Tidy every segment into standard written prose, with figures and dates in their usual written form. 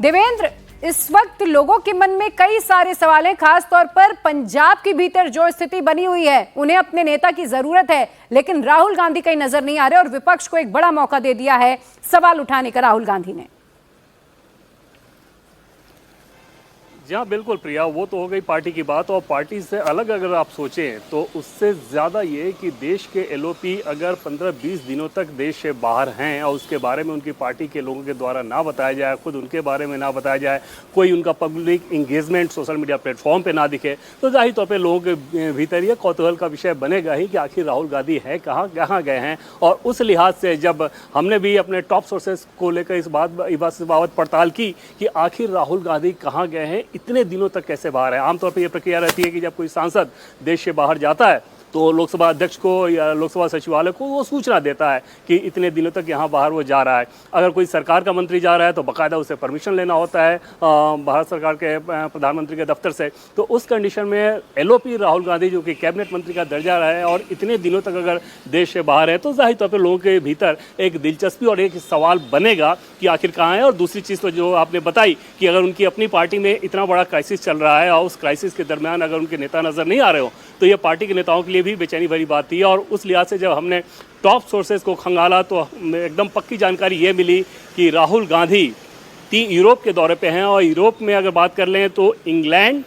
देवेंद्र, इस वक्त लोगों के मन में कई सारे सवाल हैं, खास तौर पर पंजाब के भीतर जो स्थिति बनी हुई है, उन्हें अपने नेता की जरूरत है, लेकिन राहुल गांधी कहीं नजर नहीं आ रहे और विपक्ष को एक बड़ा मौका दे दिया है सवाल उठाने का राहुल गांधी ने। जी हाँ, बिल्कुल प्रिया, वो तो हो गई पार्टी की बात। और पार्टी से अलग अगर आप सोचें तो उससे ज़्यादा ये कि देश के एलओपी अगर 15-20 दिनों तक देश से बाहर हैं और उसके बारे में उनकी पार्टी के लोगों के द्वारा ना बताया जाए, खुद उनके बारे में ना बताया जाए, कोई उनका public engagement social media platform पे ना दिखे, तो जाहिर तौर पर लोगों के भीतर ये कौतूहल का विषय बनेगा ही कि आखिर राहुल गांधी है कहाँ गए हैं। और उस लिहाज से जब हमने भी अपने टॉप सोर्सेज को लेकर इस बाबत पड़ताल की कि आखिर राहुल गांधी कहाँ गए हैं, इतने दिनों तक कैसे बाहर है। आमतौर पर यह प्रक्रिया रहती है कि जब कोई सांसद देश से बाहर जाता है तो लोकसभा अध्यक्ष को या लोकसभा सचिवालय को वो सूचना देता है कि इतने दिनों तक यहाँ बाहर वो जा रहा है। अगर कोई सरकार का मंत्री जा रहा है तो बाकायदा उसे परमिशन लेना होता है भारत सरकार के प्रधानमंत्री के दफ्तर से। तो उस कंडीशन में एलओपी राहुल गांधी जो कि कैबिनेट मंत्री का दर्जा रहा है और इतने दिनों तक अगर देश से बाहर है तो जाहिर तौर पर लोगों के भीतर एक दिलचस्पी और एक सवाल बनेगा कि आखिर कहाँ है। और दूसरी चीज़ तो जो आपने बताई कि अगर उनकी अपनी पार्टी में इतना बड़ा क्राइसिस चल रहा है और उस क्राइसिस के दरमियान अगर उनके नेता नजर नहीं आ रहे हो तो ये पार्टी के नेताओं के लिए भी बेचैनी भरी बात थी। और उस लिहाज से जब हमने टॉप सोर्सेज को खंगाला तो एकदम पक्की जानकारी ये मिली कि राहुल गांधी यूरोप के दौरे पे हैं। और यूरोप में अगर बात कर लें तो इंग्लैंड,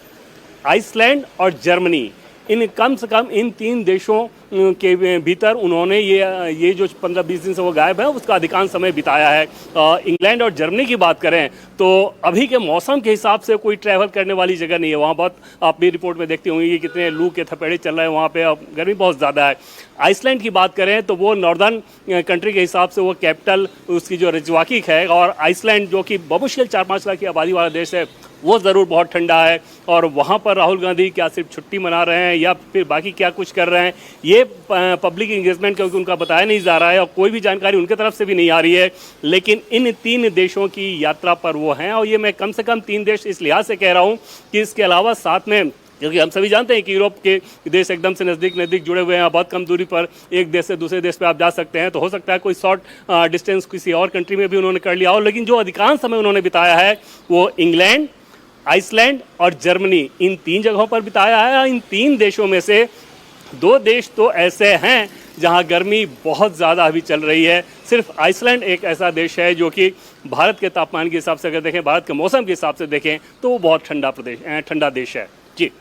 आइसलैंड और जर्मनी, इन कम से कम इन 3 देशों के भीतर उन्होंने ये जो 15-20 दिन से वो गायब है उसका अधिकांश समय बिताया है। इंग्लैंड और जर्मनी की बात करें तो अभी के मौसम के हिसाब से कोई ट्रैवल करने वाली जगह नहीं है। वहाँ बहुत आप भी रिपोर्ट में देखते होंगे कि कितने लू के थपेड़े चल रहे हैं वहाँ पे, गर्मी बहुत ज़्यादा है। आइसलैंड की बात करें तो वो नॉर्दर्न कंट्री के हिसाब से वो कैपिटल उसकी जो रेकयाविक है, और आइसलैंड जो कि बमुश्किल 4-5 लाख की आबादी वाला देश है वो ज़रूर बहुत ठंडा है। और वहाँ पर राहुल गांधी क्या सिर्फ छुट्टी मना रहे हैं या फिर बाकी क्या कुछ कर रहे हैं, ये पब्लिक इंगेजमेंट क्योंकि उनका बताया नहीं जा रहा है और कोई भी जानकारी उनके तरफ से भी नहीं आ रही है। लेकिन इन 3 देशों की यात्रा पर वो हैं। और ये मैं कम से कम 3 देश इस लिहाज से कह रहा हूँ कि इसके अलावा साथ में, क्योंकि हम सभी जानते हैं कि यूरोप के देश एकदम से नज़दीक जुड़े हुए हैं, बहुत कम दूरी पर एक देश से दूसरे देश पे आप जा सकते हैं। तो हो सकता है कोई शॉर्ट डिस्टेंस किसी और कंट्री में भी उन्होंने कर लिया हो, लेकिन जो अधिकांश समय उन्होंने बिताया है वो इंग्लैंड, आइसलैंड और जर्मनी, इन 3 जगहों पर बिताया है। इन 3 देशों में से 2 देश तो ऐसे हैं जहां गर्मी बहुत ज़्यादा अभी चल रही है। सिर्फ आइसलैंड एक ऐसा देश है जो कि भारत के तापमान के हिसाब से अगर देखें, भारत के मौसम के हिसाब से देखें तो वो बहुत ठंडा देश है। जी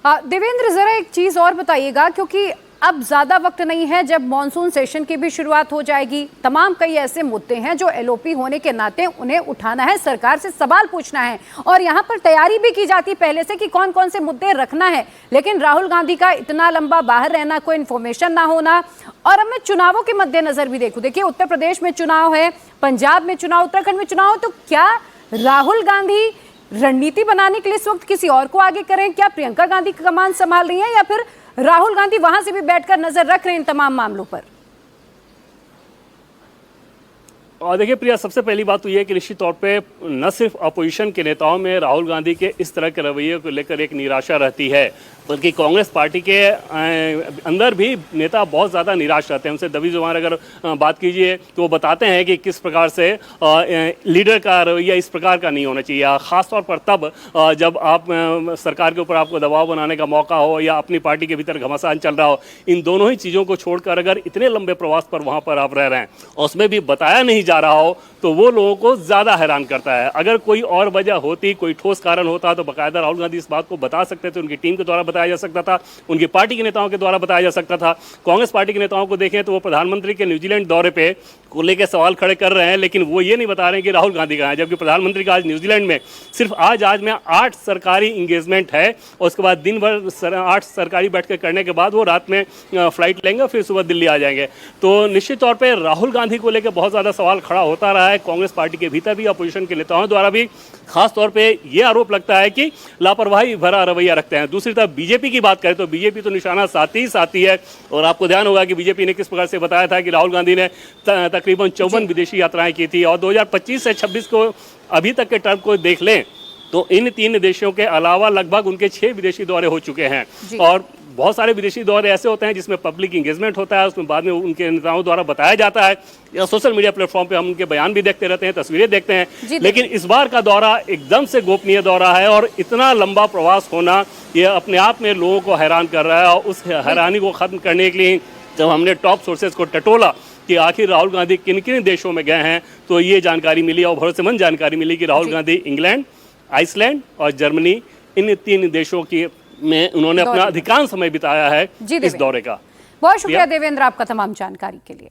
देवेंद्र, जरा एक चीज और बताइएगा, क्योंकि अब ज्यादा वक्त नहीं है जब मॉनसून सेशन की भी शुरुआत हो जाएगी। तमाम कई ऐसे मुद्दे हैं जो एलओपी होने के नाते उन्हें उठाना है, सरकार से सवाल पूछना है, और यहाँ पर तैयारी भी की जाती पहले से कि कौन कौन से मुद्दे रखना है। लेकिन राहुल गांधी का इतना लंबा बाहर रहना, कोई इन्फॉर्मेशन ना होना, और अब मैं चुनावों के मद्देनजर भी देखूं, देखिए उत्तर प्रदेश में चुनाव है, पंजाब में चुनाव, उत्तराखंड में चुनाव, तो क्या राहुल गांधी रणनीति बनाने के लिए इस वक्त किसी और को आगे करें? क्या प्रियंका गांधी कमान संभाल रही हैं या फिर राहुल गांधी वहां से भी बैठकर नजर रख रहे हैं इन तमाम मामलों पर? और देखिए प्रिया, सबसे पहली बात तो यह है कि निश्चित तौर पे न सिर्फ अपोजिशन के नेताओं में राहुल गांधी के इस तरह के रवैये को लेकर एक निराशा रहती है, बल्कि कांग्रेस पार्टी के अंदर भी नेता बहुत ज़्यादा निराश रहते हैं। उनसे दबी जुबान अगर बात कीजिए तो वो बताते हैं कि किस प्रकार से लीडर का रवैया इस प्रकार का नहीं होना चाहिए, ख़ासतौर पर तब जब आप सरकार के ऊपर आपको दबाव बनाने का मौका हो या अपनी पार्टी के भीतर घमासान चल रहा हो। इन दोनों ही चीज़ों को छोड़कर अगर इतने लंबे प्रवास पर वहाँ पर आप रह रहे हैं और उसमें भी बताया नहीं जा रहा हो तो वो लोगों को ज़्यादा हैरान करता है। अगर कोई और वजह होती, कोई ठोस कारण होता तो बाकायदा राहुल गांधी इस बात को बता सकते थे, उनकी टीम के द्वारा बताया जा सकता था, उनकी पार्टी के नेताओं के द्वारा बताया जा सकता था। कांग्रेस पार्टी के नेताओं को देखें तो वो प्रधानमंत्री के न्यूजीलैंड दौरे पे को लेकर सवाल खड़े कर रहे हैं, लेकिन वो ये नहीं बता रहे हैं कि राहुल गांधी कहाँ है, जबकि प्रधानमंत्री का आज न्यूजीलैंड में सिर्फ आज में 8 सरकारी इंगेजमेंट है और उसके बाद दिन भर 8 सरकारी बैठकें करने के बाद वो रात में फ्लाइट लेंगे, फिर सुबह दिल्ली आ जाएंगे। तो निश्चित तौर पर राहुल गांधी को लेकर बहुत ज़्यादा सवाल खड़ा होता रहा है कांग्रेस पार्टी के भीतर भी, अपोजिशन के नेताओं द्वारा भी। खास तौर पे ये आरोप लगता है कि लापरवाही भरा रवैया रखते हैं। दूसरी तरफ बीजेपी की बात करें तो बीजेपी तो निशाना साथ ही है, और आपको ध्यान होगा कि बीजेपी ने किस प्रकार से बताया था कि राहुल गांधी ने तकरीबन 54 विदेशी यात्राएं की थी, और 2025 से 26 को अभी तक के टर्म को देख लें तो इन 3 देशों के अलावा लगभग उनके 6 विदेशी दौरे हो चुके हैं। और बहुत सारे विदेशी दौरे ऐसे होते हैं जिसमें पब्लिक इंगेजमेंट होता है, उसमें बाद में उनके नेताओं द्वारा बताया जाता है, या सोशल मीडिया प्लेटफॉर्म पे हम उनके बयान भी देखते रहते हैं, तस्वीरें देखते हैं। लेकिन इस बार का दौरा एकदम से गोपनीय दौरा है और इतना लंबा प्रवास होना ये अपने आप में लोगों को हैरान कर रहा है। और उस हैरानी को ख़त्म करने के लिए जब हमने टॉप सोर्सेज को टटोला कि आखिर राहुल गांधी किन किन देशों में गए हैं, तो ये जानकारी मिली और भरोसेमंद जानकारी मिली कि राहुल गांधी इंग्लैंड, आइसलैंड और जर्मनी, इन 3 देशों की में उन्होंने अपना अधिकांश समय बिताया है इस दौरे का। बहुत शुक्रिया देवेंद्र आपका तमाम जानकारी के लिए।